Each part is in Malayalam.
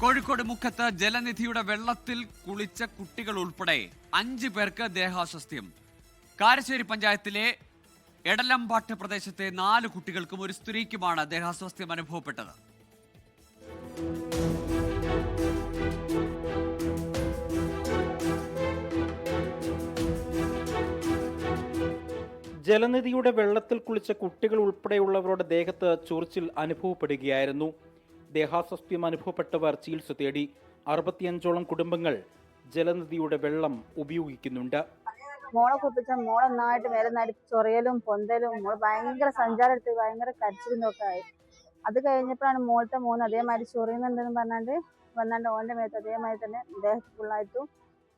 കോഴിക്കോട് മുക്കത്ത് ജലനിധിയുടെ വെള്ളത്തിൽ കുളിച്ച കുട്ടികൾ ഉൾപ്പെടെ 5 പേർക്ക് ദേഹാസ്വാസ്ഥ്യം. കാരശ്ശേരി പഞ്ചായത്തിലെ എടലമ്പാട്ട് പ്രദേശത്തെ 4 കുട്ടികൾക്കും ഒരു സ്ത്രീക്കുമാണ് ദേഹാസ്വാസ്ഥ്യം അനുഭവപ്പെട്ടത്. ജലനിധിയുടെ വെള്ളത്തിൽ കുളിച്ച കുട്ടികൾ ഉൾപ്പെടെയുള്ളവരുടെ ദേഹത്ത് ചൊറിച്ചിൽ അനുഭവപ്പെടുകയായിരുന്നു. ദേഹാസ്വാസ്ഥ്യം അനുഭവപ്പെട്ടവർ ചികിത്സ തേടി. 65ഓളം കുടുംബങ്ങൾ ജലനിധിയുടെ വെള്ളം ഉപയോഗിക്കുന്നുണ്ട്. മോളെ കുപ്പിച്ച മോളെ നന്നായിട്ട് മേലെ ചൊറിയലും പൊന്തലും മോള് ഭയങ്കര സഞ്ചാരം എടുത്ത് ഭയങ്കര കരച്ചിലൊക്കെ ആയി. അത് കഴിഞ്ഞപ്പോഴാണ് മോളത്തെ മോന് അതേമാതിരി ചൊറിയുന്നുണ്ടെന്ന് വന്നാണ്ട് ഓന്റെ മേത്ത് അതേമാതിരി തന്നെ ദേഹത്ത് ഫുള്ളായിട്ടും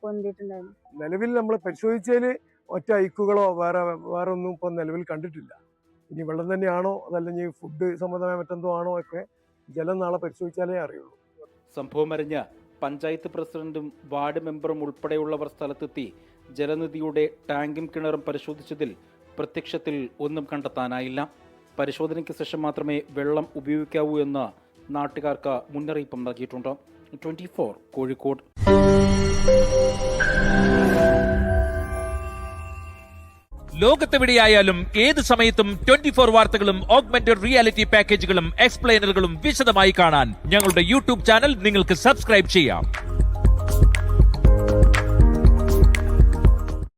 പൊന്തിയിട്ടുണ്ടായിരുന്നു. നിലവിൽ നമ്മൾ പരിശോധിച്ചതിൽ ഒറ്റ ഐക്കുകളോ വേറെ ഒന്നും ഇപ്പം നിലവിൽ കണ്ടിട്ടില്ല. ഇനി വെള്ളം തന്നെയാണോ അതല്ലെങ്കിൽ ഫുഡ് സംബന്ധമായ മറ്റെന്തോ ആണോ ഒക്കെ ജലം നാളെ പരിശോധിച്ചാലേ അറിയുള്ളൂ. സംഭവം അറിഞ്ഞ് പഞ്ചായത്ത് പ്രസിഡന്റും വാർഡ് മെമ്പറും ഉൾപ്പെടെയുള്ളവർ സ്ഥലത്തെത്തി ജലനിധിയുടെ ടാങ്കും കിണറും പരിശോധിച്ചതിൽ പ്രത്യക്ഷത്തിൽ ഒന്നും കണ്ടെത്താനായില്ല. പരിശോധനയ്ക്ക് ശേഷം മാത്രമേ വെള്ളം ഉപയോഗിക്കാവൂ എന്ന് നാട്ടുകാർക്ക് മുന്നറിയിപ്പും നൽകിയിട്ടുണ്ട്. 24 കോഴിക്കോട്. ലോകത്തെവിടെയായാലും ഏത് സമയത്തും 24 വാർത്തകളും ഓഗ്മെന്റഡ് റിയാലിറ്റി പാക്കേജുകളും എക്സ്പ്ലെയിനറുകളും വിശദമായി കാണാൻ ഞങ്ങളുടെ യൂട്യൂബ് ചാനൽ നിങ്ങൾക്ക് സബ്സ്ക്രൈബ് ചെയ്യാം.